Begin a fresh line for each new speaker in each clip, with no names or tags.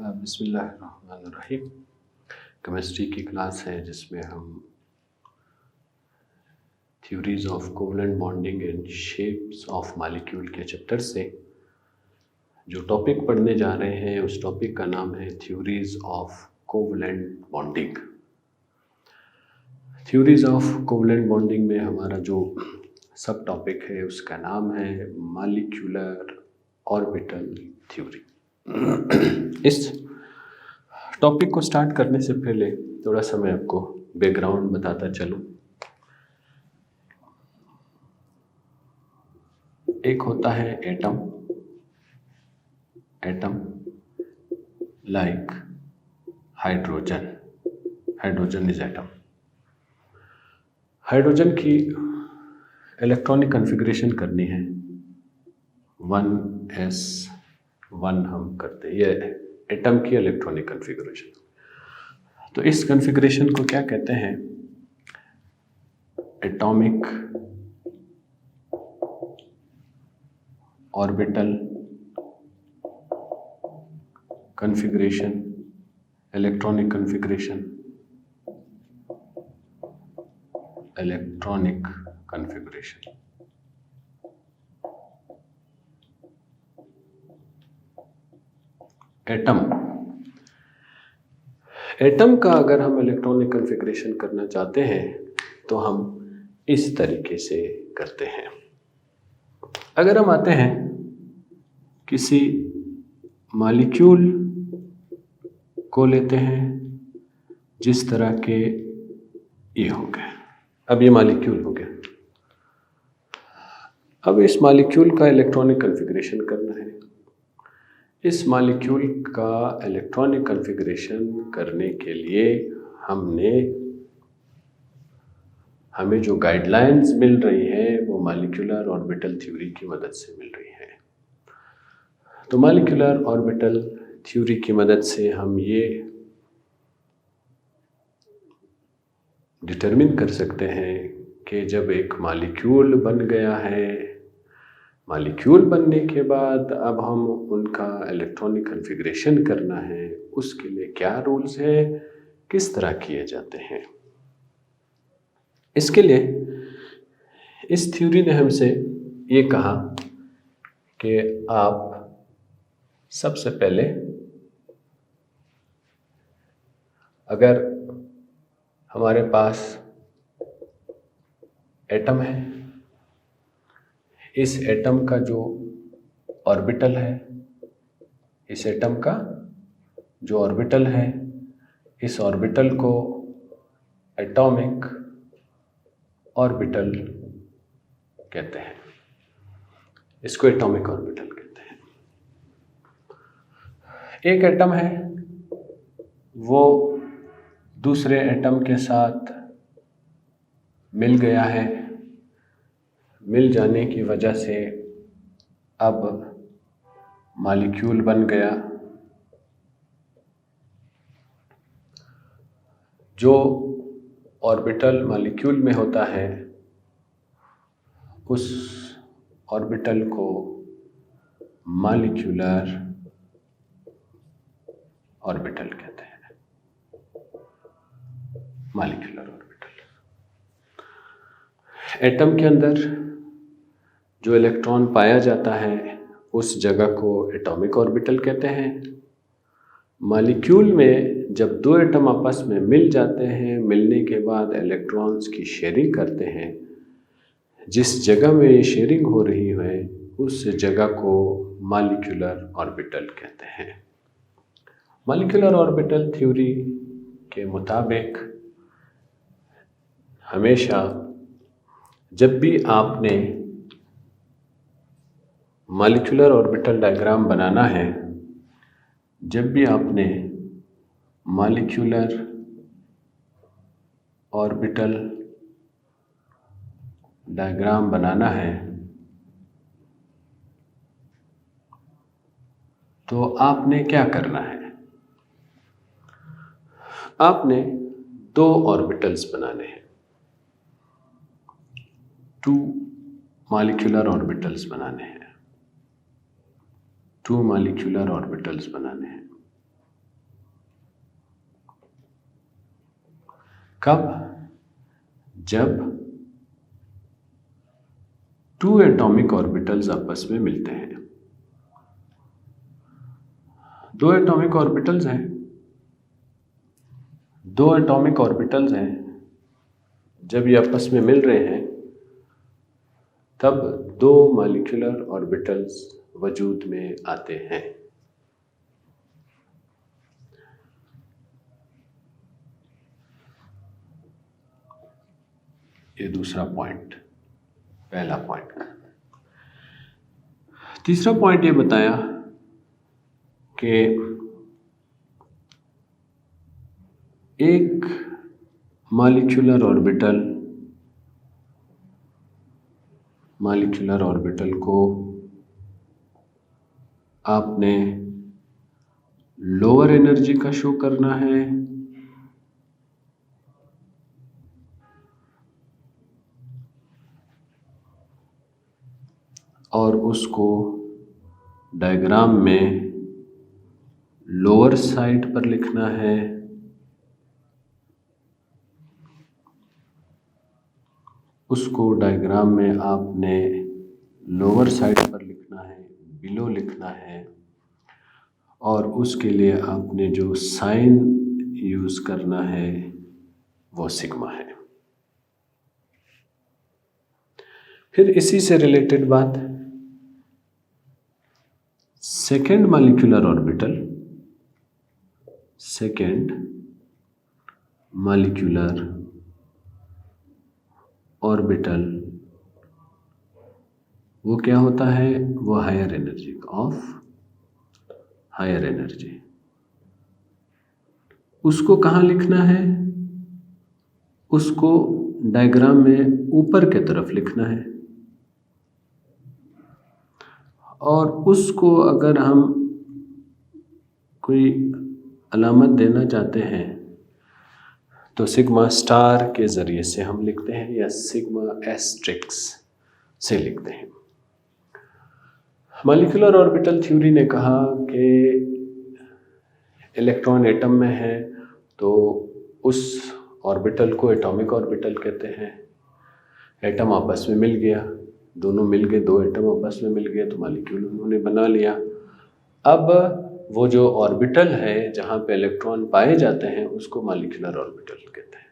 बिस्मिल्लाहिर्रहमानिर्रहीम। केमिस्ट्री की क्लास है जिसमें हम theories of covalent bonding and shapes of molecule के चैप्टर से जो टॉपिक पढ़ने जा रहे हैं उस टॉपिक का नाम है theories of covalent bonding. Theories of covalent bonding में हमारा जो सब टॉपिक है उसका नाम है मॉलिक्यूलर ऑर्बिटल थ्योरी। इस टॉपिक को स्टार्ट करने से पहले थोड़ा सा मैं आपको बैकग्राउंड बताता चलूं। एक होता है atom like hydrogen is atom. Hydrogen की इलेक्ट्रॉनिक कॉन्फ़िगरेशन करनी है 1s1 हम करते हैं, ये एटम की इलेक्ट्रॉनिक कॉन्फ़िगरेशन। तो इस कॉन्फ़िगरेशन को क्या कहते हैं? Atomic orbital configuration, electronic configuration, electronic configuration. Atom का अगर हम इलेक्ट्रॉनिक कॉन्फ़िगरेशन करना चाहते हैं तो हम इस तरीके से करते हैं। अगर हम आते हैं किसी मॉलिक्यूल को लेते हैं जिस तरह के ये हो गए, अब ये मॉलिक्यूल हो गया। अब इस मॉलिक्यूल का इलेक्ट्रॉनिक कॉन्फ़िगरेशन करना है। इस मॉलिक्यूल का इलेक्ट्रॉनिक कॉन्फ़िगरेशन करने के लिए हमें जो गाइडलाइंस मिल रही है वो मॉलिक्यूलर ऑर्बिटल थ्योरी की मदद से मिल रही है। तो मॉलिक्यूलर ऑर्बिटल थ्योरी की मदद से हम ये डिटरमिन कर सकते हैं कि जब एक मॉलिक्यूल बन गया है, मॉलिक्यूल बनने के बाद अब हम उनका इलेक्ट्रॉनिक कॉन्फ़िगरेशन करना है, उसके लिए क्या रूल्स हैं, किस तरह किए जाते हैं। इसके लिए इस थ्योरी ने हमसे ये कहा कि आप सबसे पहले अगर हमारे पास एटम है, इस एटम का जो ऑर्बिटल है, इस एटम का जो ऑर्बिटल है, इस ऑर्बिटल को एटॉमिक ऑर्बिटल कहते हैं। इसको एटॉमिक ऑर्बिटल कहते हैं। एक एटम है वो दूसरे एटम के साथ मिल गया है, मिल जाने की वजह से अब मॉलिक्यूल बन गया। जो ऑर्बिटल मॉलिक्यूल में होता है उस ऑर्बिटल को मॉलिक्यूलर ऑर्बिटल कहते हैं। मॉलिक्यूलर ऑर्बिटल एटम के अंदर जो इलेक्ट्रॉन पाया जाता है उस जगह को एटॉमिक ऑर्बिटल कहते हैं। मॉलिक्यूल में जब दो एटम आपस में मिल जाते हैं, मिलने के बाद इलेक्ट्रॉन्स की शेयरिंग करते हैं, जिस जगह में ये शेयरिंग हो रही है उस जगह को मॉलिक्यूलर ऑर्बिटल कहते हैं। मॉलिक्यूलर ऑर्बिटल थ्योरी के मुताबिक हमेशा जब भी आपने मॉलिक्यूलर ऑर्बिटल डायग्राम बनाना है, जब भी आपने मॉलिक्यूलर ऑर्बिटल डायग्राम बनाना है तो आपने क्या करना है? आपने दो ऑर्बिटल्स बनाने हैं, 2 मॉलिक्यूलर ऑर्बिटल्स बनाने हैं, 2 मॉलिक्यूलर ऑर्बिटल्स बनाने हैं। कब? जब 2 एटॉमिक ऑर्बिटल्स आपस में मिलते हैं। 2 एटॉमिक ऑर्बिटल्स हैं, 2 एटॉमिक ऑर्बिटल्स हैं, जब ये आपस में मिल रहे हैं तब 2 मॉलिक्यूलर ऑर्बिटल्स वजूद में आते हैं। ये दूसरा पॉइंट, पहला पॉइंट। तीसरा पॉइंट ये बताया कि एक मॉलिक्यूलर ऑर्बिटल को आपने लोअर एनर्जी का शो करना है और उसको डायग्राम में लोअर साइड पर लिखना है, उसको डायग्राम में आपने लोअर साइड पर लिखना है, बिलो लिखना है, और उसके लिए आपने जो साइन यूज़ करना है वो सिग्मा है। फिर इसी से रिलेटेड बात, सेकेंड मॉलिक्यूलर ऑर्बिटल वो क्या होता है? वो हायर एनर्जी। उसको कहाँ लिखना है? उसको डायग्राम में ऊपर के तरफ लिखना है, और उसको अगर हम कोई अलामत देना चाहते हैं तो सिग्मा स्टार के ज़रिए से हम लिखते हैं या सिग्मा एस्ट्रिक्स से लिखते हैं। मॉलिक्यूलर ऑर्बिटल थ्योरी ने कहा कि इलेक्ट्रॉन एटम में है तो उस ऑर्बिटल को एटॉमिक ऑर्बिटल कहते हैं। एटम आपस में मिल गया, दोनों मिल गए, 2 एटम आपस में मिल गए तो मॉलिक्यूल उन्होंने बना लिया। अब वो जो ऑर्बिटल है जहाँ पे इलेक्ट्रॉन पाए जाते हैं उसको मॉलिक्यूलर ऑर्बिटल कहते हैं।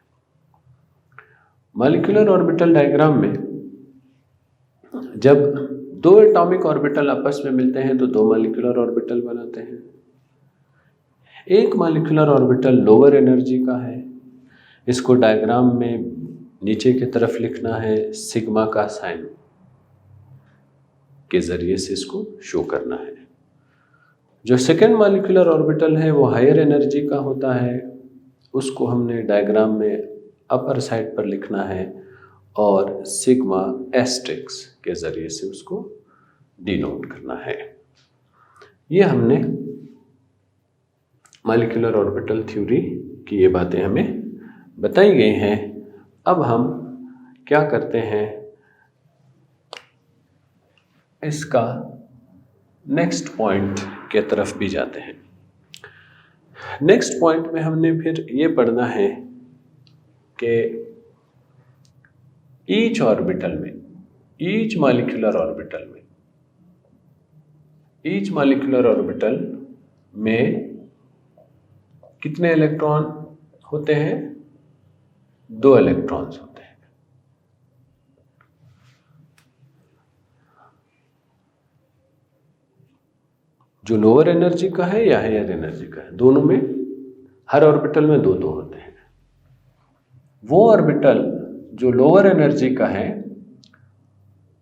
मॉलिक्यूलर ऑर्बिटल डायग्राम में जब 2 एटॉमिक ऑर्बिटल आपस में मिलते हैं तो 2 मॉलिक्यूलर ऑर्बिटल बनाते हैं। एक मॉलिक्यूलर ऑर्बिटल लोअर एनर्जी का है, इसको डायग्राम में नीचे की तरफ लिखना है, सिग्मा का साइन के ज़रिए से इसको शो करना है। जो सेकेंड मॉलिक्यूलर ऑर्बिटल है वो हायर एनर्जी का होता है, उसको हमने डायग्राम में अपर साइड पर लिखना है और सिग्मा एस्ट्रिक्स के ज़रिए से उसको डिनोट करना है। ये हमने मॉलिक्यूलर ऑर्बिटल थ्योरी की ये बातें हमें बताई गई हैं। अब हम क्या करते हैं, इसका नेक्स्ट पॉइंट के तरफ भी जाते हैं। नेक्स्ट पॉइंट में हमने फिर ये पढ़ना है कि ईच मॉलिक्यूलर ऑर्बिटल में कितने इलेक्ट्रॉन होते हैं? 2 इलेक्ट्रॉन्स होते हैं। जो लोअर एनर्जी का है या हायर एनर्जी का है, दोनों में, हर ऑर्बिटल में 2-2 होते हैं। वो ऑर्बिटल जो लोअर एनर्जी का है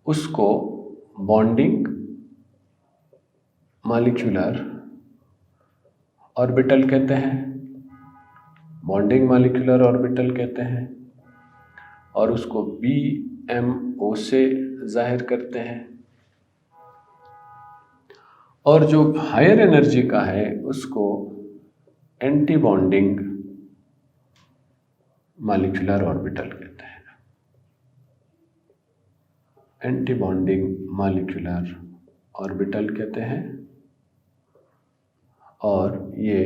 उसको बॉन्डिंग मॉलिक्यूलर ऑर्बिटल कहते हैं, और उसको BMO से जाहिर करते हैं। और जो हायर एनर्जी का है उसको एंटी बॉन्डिंग मॉलिक्यूलर ऑर्बिटल कहते हैं। एंटी बॉन्डिंग मॉलिक्यूलर ऑर्बिटल कहते हैं, और ये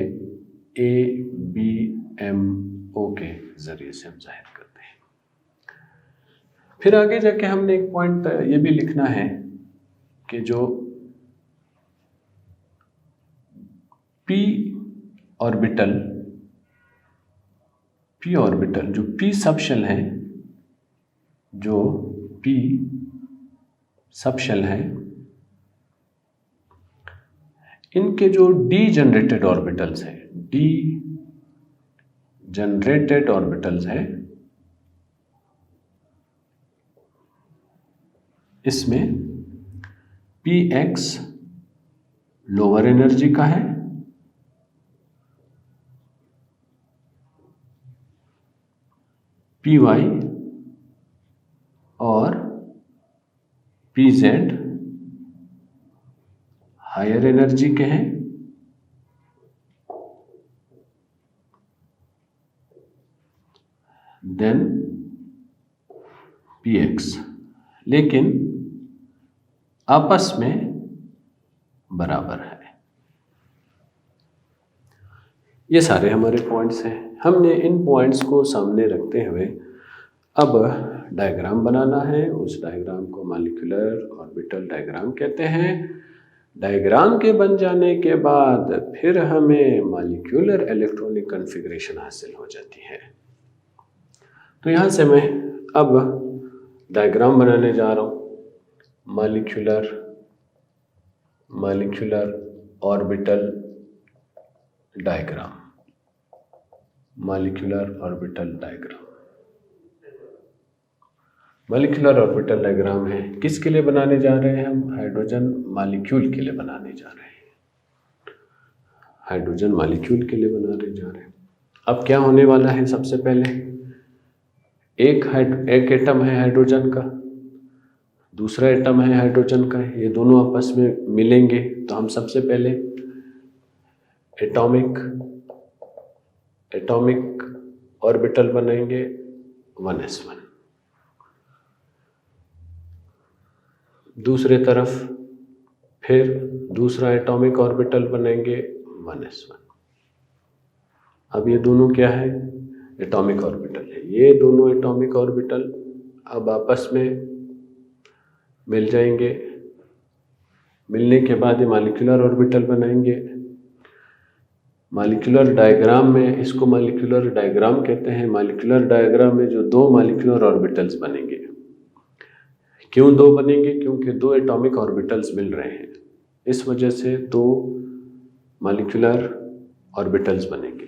ABMO के जरिए जरिए से हम जाहिर करते हैं। फिर आगे जाके हमने एक पॉइंट ये भी लिखना है कि जो p ऑर्बिटल जो p सबशेल है, जो p सबशेल है, इनके जो डी जनरेटेड ऑर्बिटल्स है, इसमें px लोअर एनर्जी का है, py और pz हायर एनर्जी के हैं। देन px, लेकिन आपस में बराबर है। ये सारे हमारे पॉइंट्स हैं। हमने इन पॉइंट्स को सामने रखते हुए अब डायग्राम बनाना है। उस डायग्राम को मॉलिक्यूलर ऑर्बिटल डायग्राम कहते हैं। डायग्राम के बन जाने के बाद फिर हमें मॉलिक्यूलर इलेक्ट्रॉनिक कॉन्फ़िगरेशन हासिल हो जाती है। तो यहाँ से मैं अब डायग्राम बनाने जा रहा हूँ, molecular orbital diagram. Molecular orbital diagram है, किसके लिए बनाने जा रहे हैं हम? हाइड्रोजन मॉलिक्यूल के लिए बनाने जा रहे हैं। अब क्या होने वाला है? सबसे पहले एक एटम है हाइड्रोजन का, दूसरा एटम है हाइड्रोजन का, ये दोनों आपस में मिलेंगे तो हम सबसे पहले एटॉमिक ऑर्बिटल बनाएंगे 1s1। दूसरे तरफ फिर दूसरा एटॉमिक ऑर्बिटल बनेंगे 1s1। अब ये दोनों क्या है? एटॉमिक ऑर्बिटल है। ये दोनों एटॉमिक ऑर्बिटल अब आपस में मिल जाएंगे। मिलने के बाद ये मॉलिक्यूलर ऑर्बिटल बनाएंगे। मॉलिक्यूलर डायग्राम में, इसको मॉलिक्यूलर डायग्राम कहते हैं। मॉलिक्यूलर डायग्राम में जो दो मॉलिक्यूलर ऑर्बिटल्स बनेंगे, क्यों दो बनेंगे? क्योंकि दो एटॉमिक ऑर्बिटल्स मिल रहे हैं, इस वजह से दो मॉलिक्यूलर ऑर्बिटल्स बनेंगे।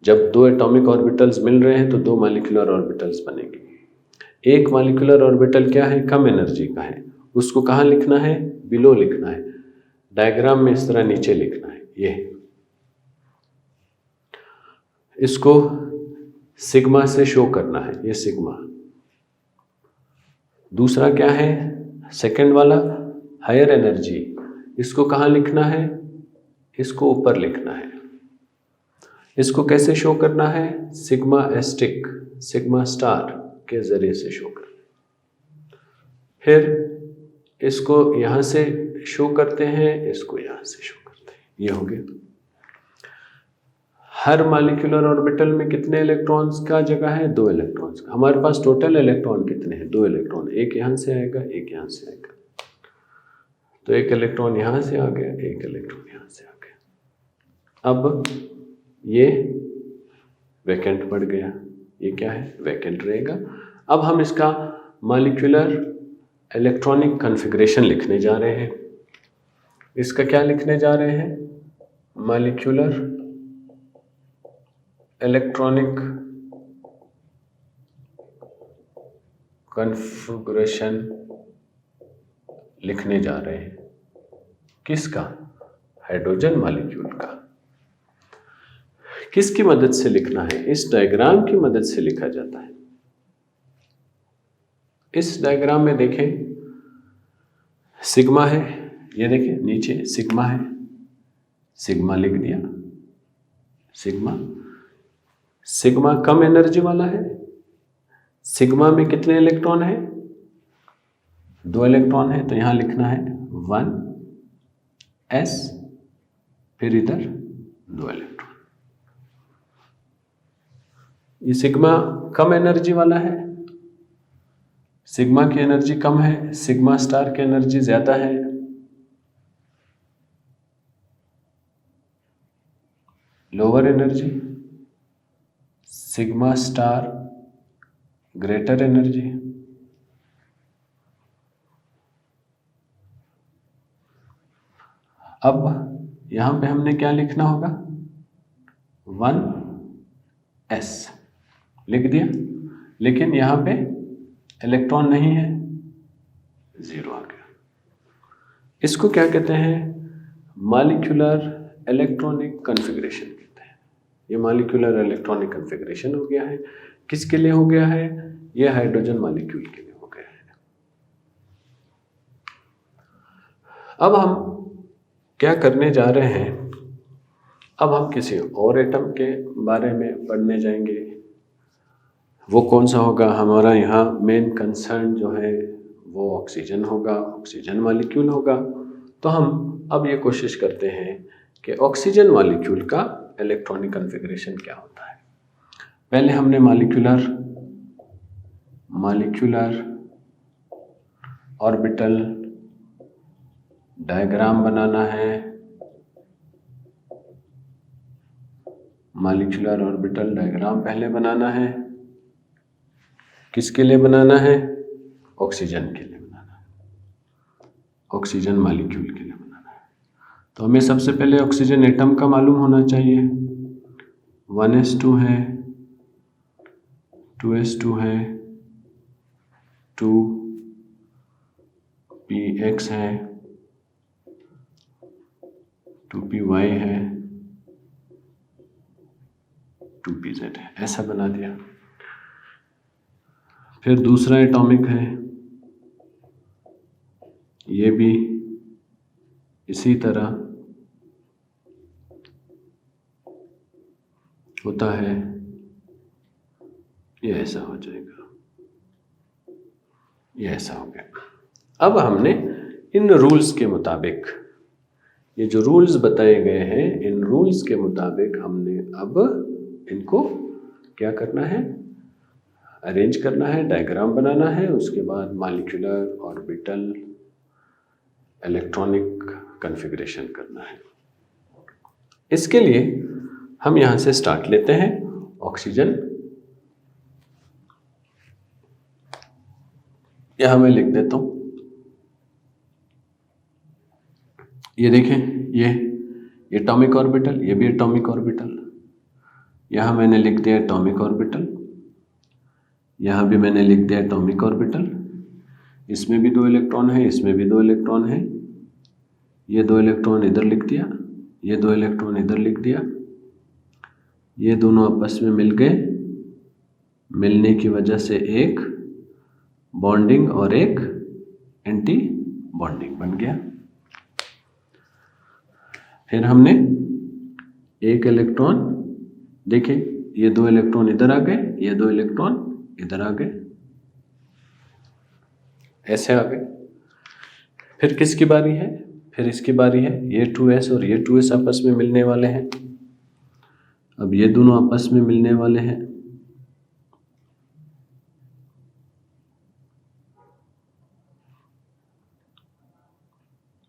जब दो एटॉमिक ऑर्बिटल्स मिल रहे हैं तो दो मॉलिक्यूलर ऑर्बिटल्स बनेंगे। एक मॉलिक्यूलर ऑर्बिटल क्या है? कम एनर्जी का है, उसको कहाँ लिखना है? बिलो लिखना है। डायग्राम में इस तरह नीचे लिखना है। ये इसको सिग्मा से शो करना है, ये सिग्मा। दूसरा क्या है? सेकंड वाला हायर एनर्जी, इसको कहाँ लिखना है? इसको ऊपर लिखना है। इसको कैसे शो करना है? सिग्मा एस्टिक, सिग्मा स्टार के जरिए से शो करना है। फिर इसको यहाँ से शो करते हैं, इसको यहाँ से शो करते हैं। ये हो गया। हर मॉलिक्यूलर ऑर्बिटल में कितने इलेक्ट्रॉन्स का जगह है? 2 इलेक्ट्रॉन्स का। हमारे पास टोटल इलेक्ट्रॉन कितने हैं? 2 इलेक्ट्रॉन। एक यहाँ से आएगा, एक यहाँ से आएगा, तो एक इलेक्ट्रॉन यहाँ से आ गया, एक इलेक्ट्रॉन यहाँ से आ गया। अब ये वैकेंट पड़ गया। ये क्या है? वैकेंट रहेगा। अब हम इसका मॉलिक्यूलर इलेक्ट्रॉनिक कॉन्फ़िगरेशन लिखने जा रहे हैं। इसका क्या लिखने जा रहे हैं? मॉलिक्यूलर इलेक्ट्रॉनिक कॉन्फ़िगरेशन लिखने जा रहे हैं। किसका? हाइड्रोजन मॉलिक्यूल का। किसकी मदद से लिखना है? इस डायग्राम की मदद से लिखा जाता है। इस डायग्राम में देखें, सिग्मा है, ये देखें नीचे सिग्मा है, सिग्मा लिख दिया। सिग्मा कम एनर्जी वाला है। सिग्मा में कितने इलेक्ट्रॉन है? 2 इलेक्ट्रॉन है, तो यहां लिखना है 1s, फिर इधर 2 इलेक्ट्रॉन। ये सिग्मा कम एनर्जी वाला है, सिग्मा की एनर्जी कम है, सिग्मा स्टार की एनर्जी ज्यादा है। Lower energy, sigma star greater energy. अब यहां पे हमने क्या लिखना होगा, 1s लिख दिया, लेकिन यहां पे इलेक्ट्रॉन नहीं है, 0 आ गया। इसको क्या कहते हैं, मॉलिक्यूलर इलेक्ट्रॉनिक कॉन्फ़िगरेशन कहते हैं। ये मॉलिक्यूलर इलेक्ट्रॉनिक कॉन्फ़िगरेशन हो गया है। किसके लिए हो गया है, ये हाइड्रोजन मॉलिक्यूल के लिए हो गया है। अब हम क्या करने जा रहे हैं, अब हम किसी और एटम के बारे में पढ़ने जाएंगे। वो कौन सा होगा, हमारा यहाँ मेन कंसर्न जो है वो ऑक्सीजन होगा, ऑक्सीजन मॉलिक्यूल होगा। तो हम अब ये कोशिश करते हैं कि ऑक्सीजन मॉलिक्यूल का इलेक्ट्रॉनिक कॉन्फ़िगरेशन क्या होता है। पहले हमने मॉलिक्यूलर ऑर्बिटल डायग्राम बनाना है। मॉलिक्यूलर ऑर्बिटल डायग्राम पहले बनाना है। किसके लिए बनाना है, ऑक्सीजन के लिए बनाना है, ऑक्सीजन मॉलिक्यूल के लिए बनाना है। तो हमें सबसे पहले ऑक्सीजन एटम का मालूम होना चाहिए। 1s2 है, 2s2 है, 2px है, 2py है, 2pz है, ऐसा बना दिया। फिर दूसरा एटॉमिक है, ये भी इसी तरह होता है, ये ऐसा हो जाएगा, ये ऐसा हो गया। अब हमने इन रूल्स के मुताबिक, ये जो रूल्स बताए गए हैं, इन रूल्स के मुताबिक हमने अब इनको क्या करना है, अरेंज करना है, डायग्राम बनाना है। उसके बाद मॉलिक्यूलर ऑर्बिटल इलेक्ट्रॉनिक कॉन्फ़िगरेशन करना है। इसके लिए हम यहाँ से स्टार्ट लेते हैं। ऑक्सीजन यहाँ मैं लिख देता हूँ, ये देखें, ये एटॉमिक ऑर्बिटल, ये भी एटॉमिक ऑर्बिटल। यहाँ मैंने लिख दिया एटॉमिक ऑर्बिटल, यहाँ भी मैंने लिख दिया एटॉमिक ऑर्बिटल। इसमें भी 2 इलेक्ट्रॉन है, इसमें भी 2 इलेक्ट्रॉन है। ये 2 इलेक्ट्रॉन इधर लिख दिया, ये 2 इलेक्ट्रॉन इधर लिख दिया। ये दोनों आपस में मिल गए, मिलने की वजह से एक बॉन्डिंग और एक एंटी बॉन्डिंग बन गया। फिर हमने एक इलेक्ट्रॉन, देखें, ये 2 इलेक्ट्रॉन इधर आ गए, ये 2 इलेक्ट्रॉन इधर आ गए, ऐसे आ गए। फिर किसकी बारी है, फिर इसकी बारी है। ये 2s और ये 2s आपस में मिलने वाले हैं। अब ये दोनों आपस में मिलने वाले हैं।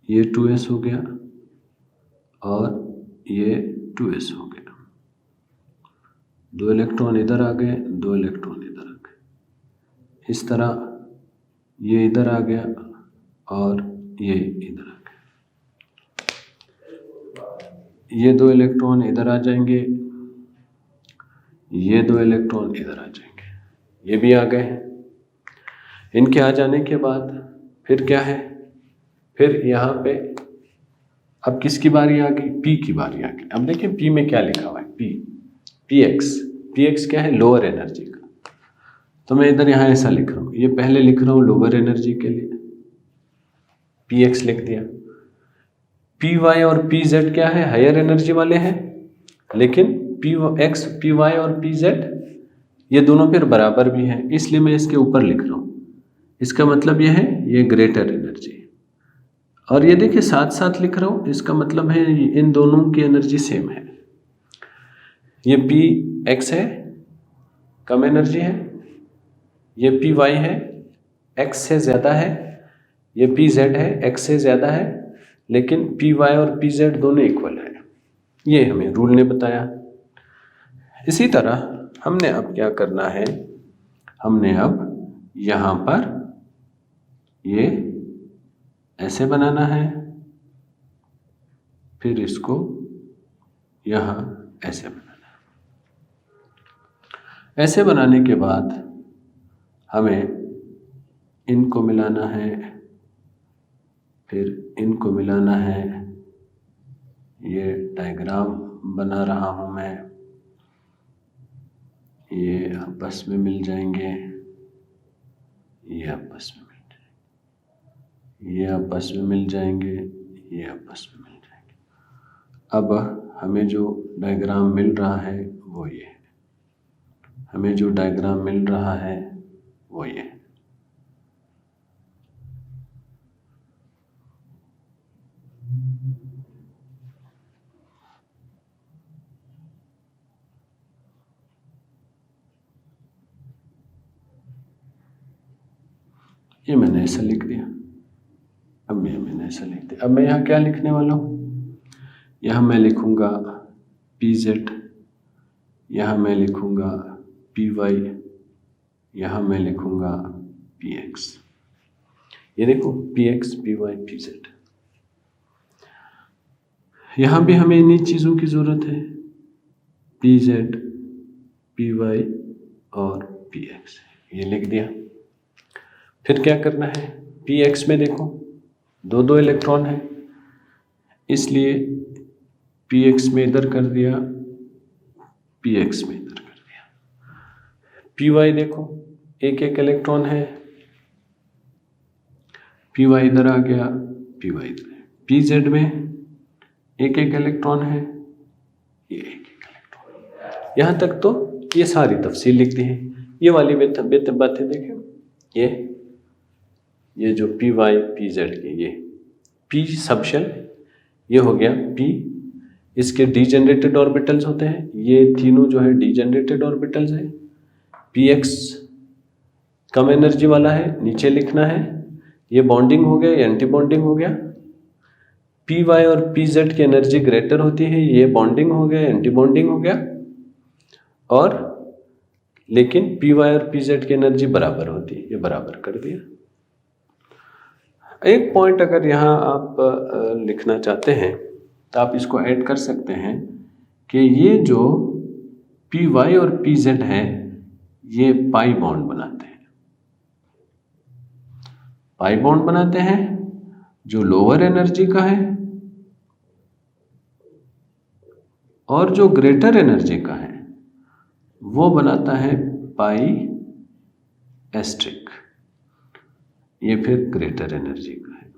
ये 2s हो गया और ये 2s हो गया। 2 इलेक्ट्रॉन इधर आ गए, 2 इलेक्ट्रॉन इधर आ गए। इस तरह ये इधर आ गया और ये इधर आ गया। ये 2 इलेक्ट्रॉन इधर आ जाएंगे, ये 2 इलेक्ट्रॉन इधर आ जाएंगे, ये भी आ गए। इनके आ जाने के बाद फिर क्या है, फिर यहाँ पे अब किसकी बारी आ गई, P की बारी आ गई। अब देखिए P में क्या लिखा हुआ है, Px क्या है, लोअर एनर्जी का। तो मैं इधर यहाँ ऐसा लिख रहा हूँ, ये पहले लिख रहा हूँ लोअर एनर्जी के लिए, Px लिख दिया। Py और Pz क्या है, हायर एनर्जी वाले हैं, लेकिन Px, Py और Pz ये दोनों फिर बराबर भी हैं, इसलिए मैं इसके ऊपर लिख रहा हूँ। इसका मतलब यह है ये ग्रेटर एनर्जी, और ये देखिए साथ साथ लिख रहा हूँ, इसका मतलब है इन दोनों की एनर्जी सेम है। ये Px है, कम एनर्जी है, ये पी वाई है, एक्स से ज़्यादा है, ये पी जेड है, एक्स से ज़्यादा है, लेकिन पी वाई और पी जेड दोनों इक्वल है। ये हमें रूल ने बताया। इसी तरह हमने अब क्या करना है, हमने अब यहाँ पर ये ऐसे बनाना है, फिर इसको यहाँ ऐसे बनाना है। ऐसे बनाने के बाद हमें इनको मिलाना है, फिर इनको मिलाना है। ये डायग्राम बना रहा हूँ मैं, ये आपस में मिल जाएंगे, ये आपस में मिल जाएंगे, ये आपस में मिल जाएंगे, ये आपस में मिल जाएंगे। अब हमें जो डायग्राम मिल रहा है वो ये है, हमें जो डायग्राम मिल रहा है वो ये है। ये मैंने ऐसा लिख दिया, अब ये मैंने ऐसा लिख दिया। अब मैं यहाँ क्या लिखने वाला हूँ, यहाँ मैं लिखूँगा पी जेड, यहाँ मैं लिखूँगा पी वाई, यहाँ मैं लिखूँगा पी एक्स। ये देखो P X, P Y, P Z. यहाँ भी हमें इन्हीं चीज़ों की ज़रूरत है, पी जेड, पी वाई और पी एक्स। ये लिख दिया। फिर क्या करना है, पी एक्स में देखो दो दो इलेक्ट्रॉन है, इसलिए पी एक्स में इधर कर दिया, पी एक्स में इधर कर दिया। पी वाई देखो एक एक इलेक्ट्रॉन है, पी वाई इधर आ गया, पी वाई इधर। पी जेड में एक एक इलेक्ट्रॉन है, ये एक एक इलेक्ट्रॉन। यहाँ तक तो ये सारी तफसील लिख दी है। ये वाली बातें देखें, ये जो पी वाई पी जेड की, ये पी सबशेल, ये हो गया पी, इसके डीजेनरेटेड ऑर्बिटल्स होते हैं, ये तीनों जो है डीजेनरेटेड ऑर्बिटल्स है। पी एक्स कम एनर्जी वाला है, नीचे लिखना है, ये बॉन्डिंग हो गया, ये एंटी बॉन्डिंग हो गया। पी वाई और पी जेड की एनर्जी ग्रेटर होती है, ये बॉन्डिंग हो गया, एंटी बॉन्डिंग हो गया। और लेकिन पी वाई और पी जेड की एनर्जी बराबर होती है, ये बराबर कर दिया। एक पॉइंट अगर यहाँ आप लिखना चाहते हैं तो आप इसको ऐड कर सकते हैं कि ये जो पी वाई और पी जेड है ये पाई बॉन्ड बनाते हैं। पाई बॉन्ड बनाते हैं जो लोअर एनर्जी का है, और जो ग्रेटर एनर्जी का है वो बनाता है पाई एस्ट्रिक, ये फिर ग्रेटर एनर्जी का है,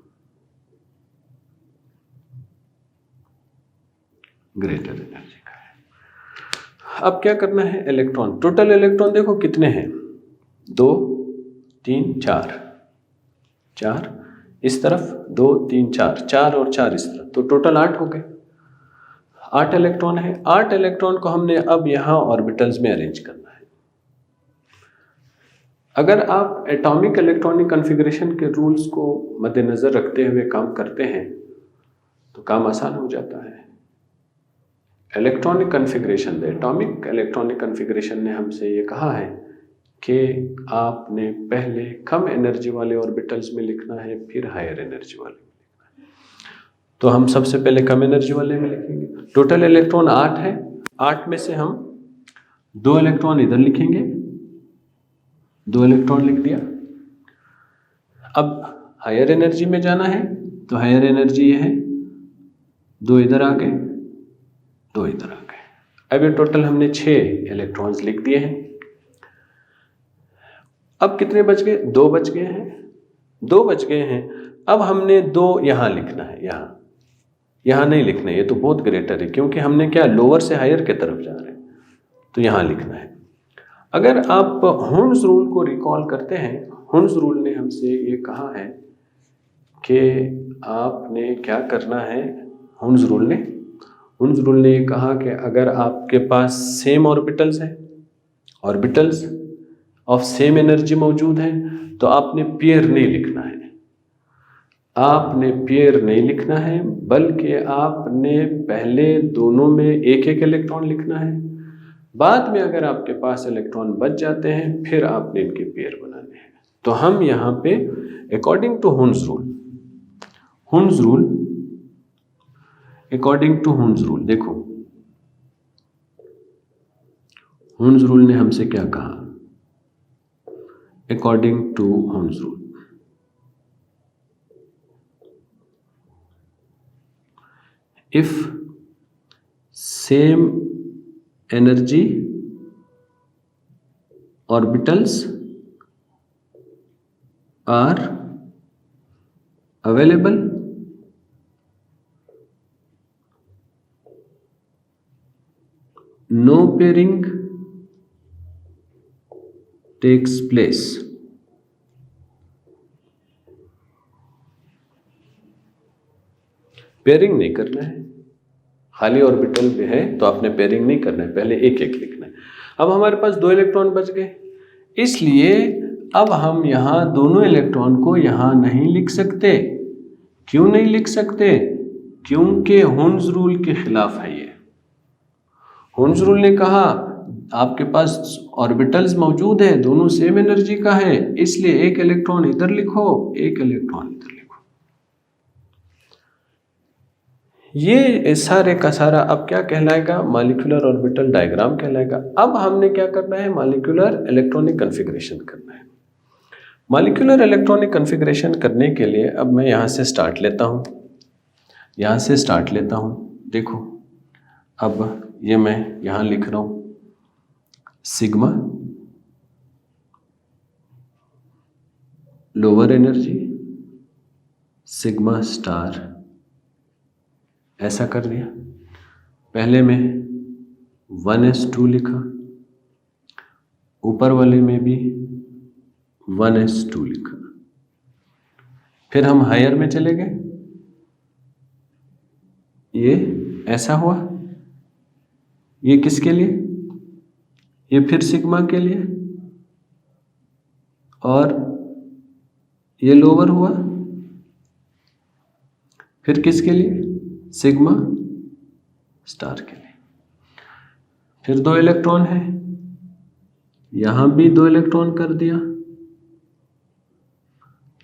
ग्रेटर एनर्जी का है। अब क्या करना है, इलेक्ट्रॉन, टोटल इलेक्ट्रॉन देखो कितने हैं, 2 3 4, 4 इस तरफ, 2 3 4, 4 और 4 इस तरफ, तो टोटल 8 हो गए। 8 इलेक्ट्रॉन है। 8 इलेक्ट्रॉन को हमने अब यहाँ ऑर्बिटल्स में अरेंज करना है। अगर आप एटॉमिक इलेक्ट्रॉनिक कॉन्फ़िगरेशन के रूल्स को मद्देनज़र रखते हुए काम करते हैं तो काम आसान हो जाता है। Electronic configuration, the atomic electronic configuration ने हमसे ये कहा है कि आपने पहले कम एनर्जी वाले ऑर्बिटल्स में लिखना है, फिर हायर एनर्जी वाले में लिखना है। तो हम सबसे पहले कम एनर्जी वाले में लिखेंगे। टोटल इलेक्ट्रॉन 8 है, 8 में से हम 2 इलेक्ट्रॉन इधर लिखेंगे, 2 इलेक्ट्रॉन लिख दिया। अब हायर एनर्जी में जाना है तो हायर एनर्जी ये है, 2 इधर आ गए, 2 इधर आ गए। अब ये टोटल हमने 6 इलेक्ट्रॉन्स लिख दिए हैं। अब कितने बच गए, 2 बच गए हैं, 2 बच गए हैं। अब हमने 2 यहाँ लिखना है, यहाँ नहीं लिखना है, ये तो बहुत ग्रेटर है, क्योंकि हमने क्या लोअर से हायर की तरफ जा रहे हैं, तो यहाँ लिखना है। अगर आप हुन्स रूल को रिकॉल करते हैं, हुन्स रूल ने हमसे ये कहा है कि आपने क्या करना है। हुन्स रूल ने ये कहा कि अगर आपके पास सेम ऑर्बिटल्स है ऑर्बिटल्स ऑफ सेम एनर्जी मौजूद हैं, तो आपने पेयर नहीं लिखना है, आपने पेयर नहीं लिखना है, बल्कि आपने पहले दोनों में एक एक इलेक्ट्रॉन लिखना है। बाद में अगर आपके पास इलेक्ट्रॉन बच जाते हैं फिर आपने इनके पेयर बनाने हैं। तो हम यहाँ पे according to Hund's rule according to Hund's rule, देखो हुन्स रूल ने हमसे क्या कहा, according to Hund's rule if same energy orbitals are available, no pairing takes place। Pairing नहीं करना है, खाली ऑर्बिटल में है तो आपने पेयरिंग नहीं करना है, पहले एक एक लिखना है। अब हमारे पास 2 इलेक्ट्रॉन बच गए, इसलिए अब हम यहाँ दोनों इलेक्ट्रॉन को यहाँ नहीं लिख सकते। क्यों नहीं लिख सकते? क्योंकि हुन्स रूल के खिलाफ है ये। हुन्स रूल ने कहा आपके पास ऑर्बिटल्स मौजूद है, दोनों सेम एनर्जी का है, इसलिए एक इलेक्ट्रॉन इधर लिखो, एक इलेक्ट्रॉन इधर लिखो। ये सारे का सारा अब क्या कहलाएगा? मॉलिक्यूलर ऑर्बिटल डायग्राम कहलाएगा। अब हमने क्या करना है? मॉलिक्यूलर इलेक्ट्रॉनिक कॉन्फ़िगरेशन करना है। मॉलिक्यूलर इलेक्ट्रॉनिक कॉन्फ़िगरेशन करने के लिए अब मैं यहाँ से स्टार्ट लेता हूँ, यहाँ से स्टार्ट लेता हूँ। देखो अब ये मैं यहाँ लिख रहा हूँ sigma lower energy, sigma star, ऐसा कर दिया। पहले में 1s2 लिखा, ऊपर वाले में भी 1s2 लिखा। फिर हम हायर में चले गए, ये ऐसा हुआ। ये किसके लिए? ये फिर सिग्मा के लिए, और ये लोअर हुआ। फिर किसके लिए? सिग्मा स्टार के लिए। फिर 2 इलेक्ट्रॉन है, यहाँ भी 2 इलेक्ट्रॉन कर दिया,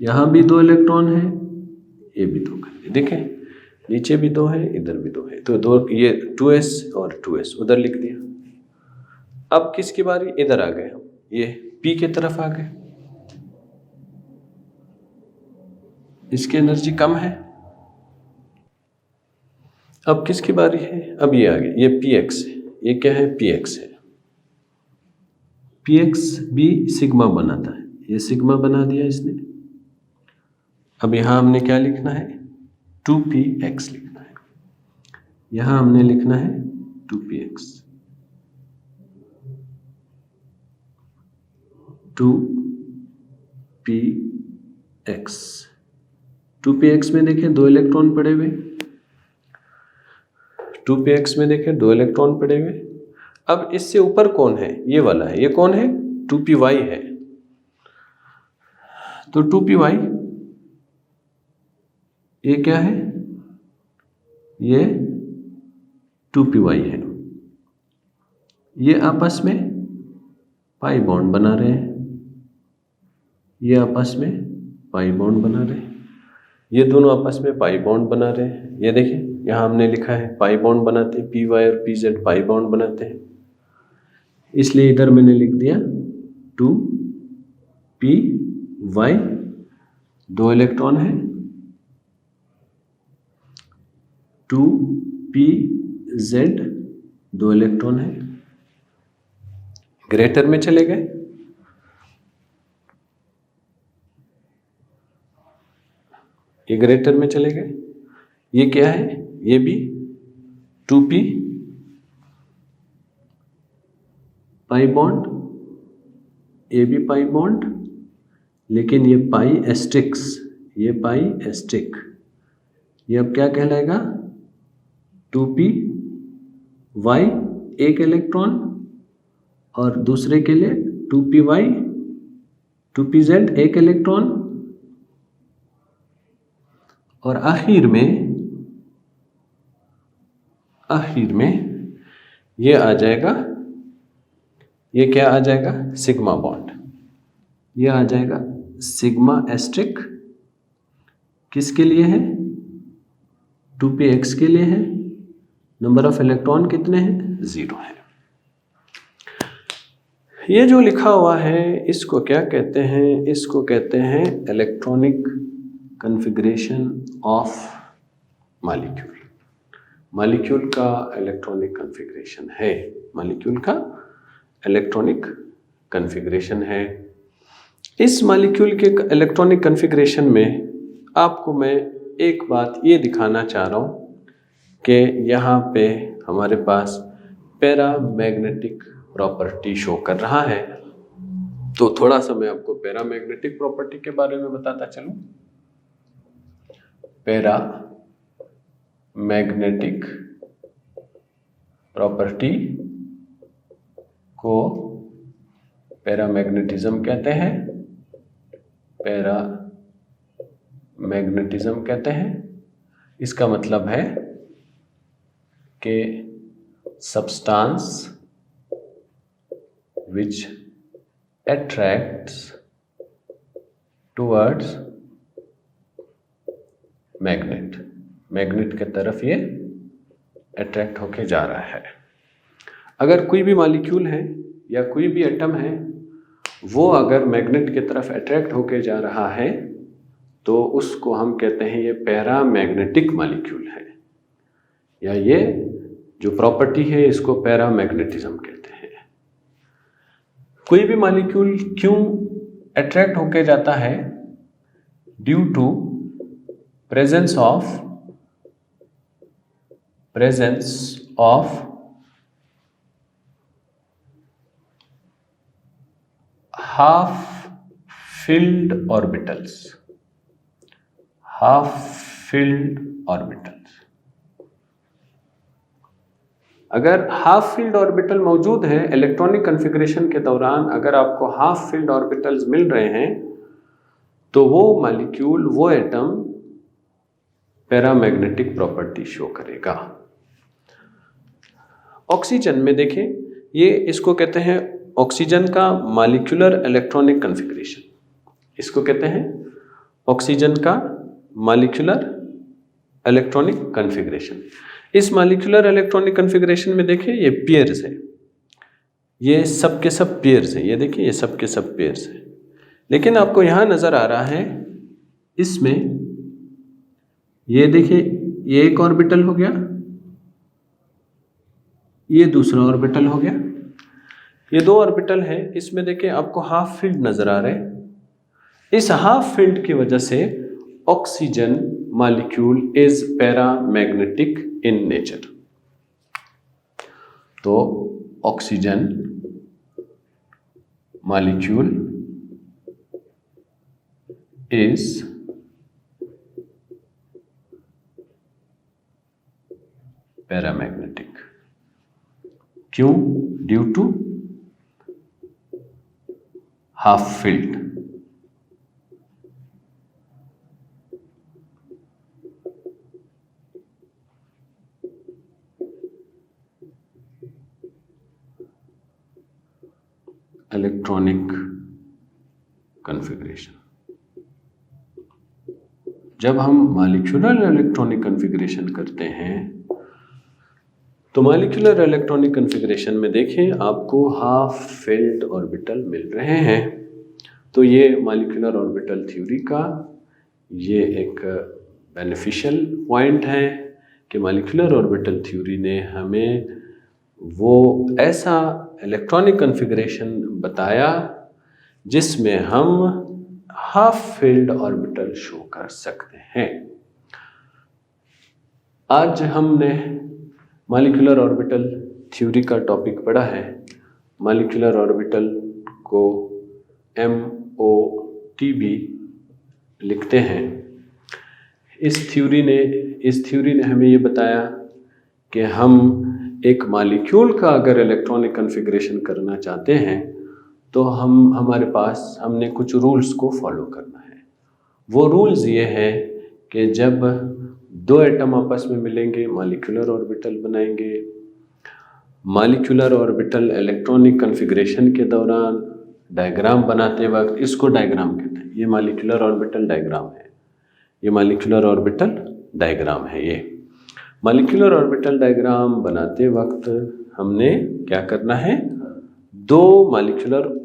यहाँ भी 2 इलेक्ट्रॉन है, ये भी 2 कर दिया। देखें नीचे भी 2 है, इधर भी 2 है, तो 2 ये 2s और 2s उधर लिख दिया। अब किसकी बारी? इधर आ गए हम, ये p की तरफ आ गए, इसकी एनर्जी कम है। अब किसकी बारी है? अब ये आ गए, ये px है, ये क्या है? px है। px भी सिग्मा बनाता है, ये सिग्मा बना दिया इसने। अब यहाँ हमने क्या लिखना है? 2px लिखना है। यहाँ हमने लिखना है 2px, 2px। 2px में देखें 2 इलेक्ट्रॉन पड़े हुए, 2px में देखें 2 इलेक्ट्रॉन पड़े हुए। अब इससे ऊपर कौन है? ये वाला है। ये कौन है? 2py है। तो 2py ये क्या है? ये 2py है। ये आपस में पाई बॉन्ड बना रहे हैं, ये आपस में पाई बॉन्ड बना रहे हैं, ये दोनों आपस में पाई बॉन्ड बना रहे हैं। ये देखिए यहाँ हमने लिखा है पाई बॉन्ड बनाते हैं, py और pz पाई बॉन्ड बनाते हैं, इसलिए इधर मैंने लिख दिया 2py। 2 इलेक्ट्रॉन है, 2pz 2 इलेक्ट्रॉन है। ग्रेटर में चले गए, ये ग्रेटर में चले गए। ये क्या है? ये भी 2p पाई बॉन्ड, ये भी पाई बॉन्ड, लेकिन ये पाई एस्ट्रिक्स, ये पाई एस्ट्रिक, ये अब क्या कहलाएगा? 2py 1 इलेक्ट्रॉन और दूसरे के लिए 2p y 2pz एक इलेक्ट्रॉन, और आखिर में ये आ जाएगा, ये क्या आ जाएगा, सिग्मा बॉन्ड। ये आ जाएगा सिग्मा एस्ट्रिक, किसके लिए है, 2px के लिए है। नंबर ऑफ इलेक्ट्रॉन कितने हैं, 0 है। ये जो लिखा हुआ है इसको क्या कहते हैं, इसको कहते हैं electronic configuration of molecule. Molecule का इलेक्ट्रॉनिक कन्फिग्रेशन है, मॉलिक्यूल का इलेक्ट्रॉनिक कन्फिग्रेशन है। इस मॉलिक्यूल के इलेक्ट्रॉनिक कन्फिग्रेशन में आपको मैं एक बात ये दिखाना चाह रहा हूँ कि यहाँ पे हमारे पास पैरामैग्नेटिक प्रॉपर्टी शो कर रहा है। तो थोड़ा सा मैं आपको पैरामैग्नेटिक प्रॉपर्टी के बारे में बताता चलूँ। पैरामैग्नेटिक प्रॉपर्टी को पैरामैग्नेटिज्म कहते हैं, पैरामैग्नेटिज्म कहते हैं। इसका मतलब है कि substance which attracts towards magnet, magnet के तरफ ये अट्रैक्ट होके जा रहा है। अगर कोई भी मॉलिक्यूल है या कोई भी एटम है, वो अगर मैग्नेट की तरफ अट्रैक्ट होके जा रहा है तो उसको हम कहते हैं ये पैरामैग्नेटिक मॉलिक्यूल है, या ये जो प्रॉपर्टी है इसको पैरामैग्नेटिज्म कहते हैं। कोई भी मॉलिक्यूल क्यों अट्रैक्ट होके जाता है, due to presence of half filled orbitals, half filled orbitals. अगर हाफ फील्ड ऑर्बिटल मौजूद है इलेक्ट्रॉनिक कन्फिग्रेशन के दौरान, अगर आपको हाफ फील्ड ऑर्बिटल्स मिल रहे हैं तो वो मॉलिक्यूल, वो एटम पैरामैग्नेटिक प्रॉपर्टी शो करेगा। ऑक्सीजन में देखें, ये इसको कहते हैं ऑक्सीजन का मॉलिक्यूलर इलेक्ट्रॉनिक कन्फिग्रेशन, इसको कहते हैं ऑक्सीजन का मॉलिक्यूलर इलेक्ट्रॉनिक कन्फिग्रेशन। इस मॉलिक्यूलर इलेक्ट्रॉनिक कन्फिग्रेशन में देखिए ये पेयर्स है, ये सब के सब पेयर्स हैं, ये देखिए ये सब के सब पेयर्स हैं। लेकिन आपको यहाँ नज़र आ रहा है इसमें, ये देखिए ये एक ऑर्बिटल हो गया, ये दूसरा ऑर्बिटल हो गया, ये दो ऑर्बिटल है। इसमें देखिए आपको हाफ फील्ड नज़र आ रहे हैं। इस हाफ फील्ड की वजह से oxygen molecule is paramagnetic in nature. तो ऑक्सीजन मॉलिक्यूल इज पैरामैग्नेटिक। क्यों? Due to half filled. Electronic configuration, जब हम मॉलिक्यूलर इलेक्ट्रॉनिक कन्फिग्रेशन करते हैं तो मॉलिक्यूलर इलेक्ट्रॉनिक कन्फिग्रेशन में देखें आपको हाफ फील्ड ऑर्बिटल मिल रहे हैं। तो ये मॉलिक्यूलर ऑर्बिटल थ्योरी का ये एक बेनिफिशियल पॉइंट है कि मॉलिक्यूलर ऑर्बिटल थ्योरी ने हमें वो ऐसा इलेक्ट्रॉनिक कन्फिग्रेशन बताया जिसमें हम हाफ फील्ड ऑर्बिटल शो कर सकते हैं। आज हमने मॉलिक्यूलर ऑर्बिटल थ्योरी का टॉपिक पढ़ा है। मॉलिक्यूलर ऑर्बिटल को MOT भी लिखते हैं। इस थ्योरी ने हमें ये बताया कि हम एक मॉलिक्यूल का अगर इलेक्ट्रॉनिक कॉन्फ़िगरेशन करना चाहते हैं तो हमने कुछ रूल्स को फॉलो करना है। वो रूल्स ये हैं कि जब दो एटम आपस में मिलेंगे मॉलिक्यूलर ऑर्बिटल बनाएंगे। मॉलिक्यूलर ऑर्बिटल इलेक्ट्रॉनिक कॉन्फ़िगरेशन के दौरान डायग्राम बनाते वक्त, इसको डायग्राम कहते हैं, ये मॉलिक्यूलर ऑर्बिटल डायग्राम है, ये मॉलिक्यूलर ऑर्बिटल डायग्राम है। ये मॉलिक्यूलर ऑर्बिटल डायग्राम बनाते वक्त हमने क्या करना है, दो मॉलिक्यूलर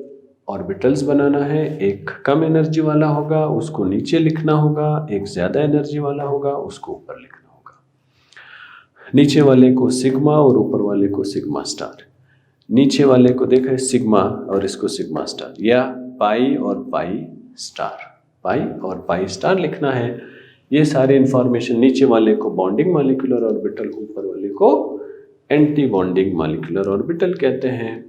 ऑर्बिटल्स बनाना है। एक कम एनर्जी वाला होगा, उसको नीचे लिखना होगा, एक ज़्यादा एनर्जी वाला होगा, उसको ऊपर लिखना होगा। नीचे वाले को सिग्मा और ऊपर वाले को सिग्मा स्टार। नीचे वाले को देखा है सिग्मा और इसको सिग्मा स्टार, या पाई और पाई स्टार, पाई और पाई स्टार लिखना है। ये सारी इंफॉर्मेशन, नीचे वाले को बॉन्डिंग मॉलिक्यूलर ऑर्बिटल, ऊपर वाले को एंटी बॉन्डिंग मॉलिक्यूलर ऑर्बिटल कहते हैं।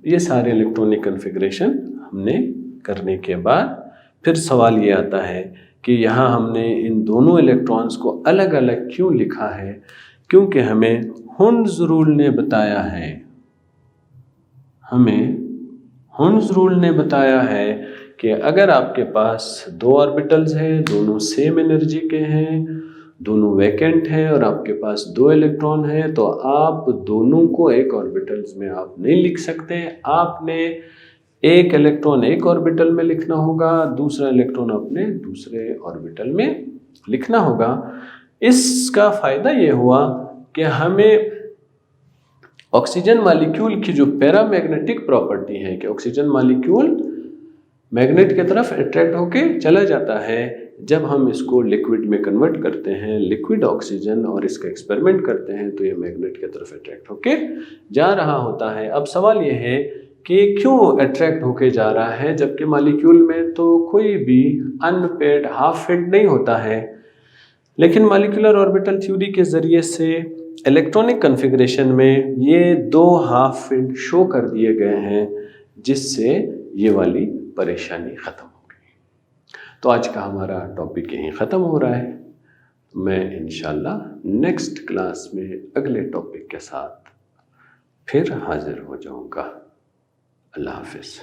ये सारे इलेक्ट्रॉनिक कॉन्फ़िगरेशन हमने करने के बाद फिर सवाल ये आता है कि यहाँ हमने इन दोनों इलेक्ट्रॉन्स को अलग अलग क्यों लिखा है, क्योंकि हमें हुंड्स रूल ने बताया है, कि अगर आपके पास दो ऑर्बिटल्स हैं, दोनों सेम एनर्जी के हैं, दोनों वैकेंट हैं और आपके पास दो इलेक्ट्रॉन हैं, तो आप दोनों को एक ऑर्बिटल्स में आप नहीं लिख सकते। आपने एक इलेक्ट्रॉन एक ऑर्बिटल में लिखना होगा, दूसरा इलेक्ट्रॉन अपने दूसरे ऑर्बिटल में लिखना होगा। इसका फ़ायदा ये हुआ कि हमें ऑक्सीजन मॉलिक्यूल की जो पैरामैग्नेटिक प्रॉपर्टी है कि ऑक्सीजन मॉलिक्यूल मैग्नेट की तरफ अट्रैक्ट होके चला जाता है, जब हम इसको लिक्विड में कन्वर्ट करते हैं, लिक्विड ऑक्सीजन, और इसका एक्सपेरिमेंट करते हैं तो ये मैग्नेट की तरफ अट्रैक्ट होके जा रहा होता है। अब सवाल ये है कि क्यों अट्रैक्ट होके जा रहा है, जबकि मॉलिक्यूल में तो कोई भी अनपेयर्ड हाफ फील्ड नहीं होता है। लेकिन मॉलिक्यूलर ऑर्बिटल थ्योरी के ज़रिए से इलेक्ट्रॉनिक कॉन्फ़िगरेशन में ये दो हाफ फील्ड शो कर दिए गए हैं, जिससे ये वाली परेशानी ख़त्म हो गई। तो आज का हमारा टॉपिक यहीं ख़त्म हो रहा है। मैं इंशाल्लाह नेक्स्ट क्लास में अगले टॉपिक के साथ फिर हाजिर हो जाऊँगा। अल्लाह हाफ़िज़।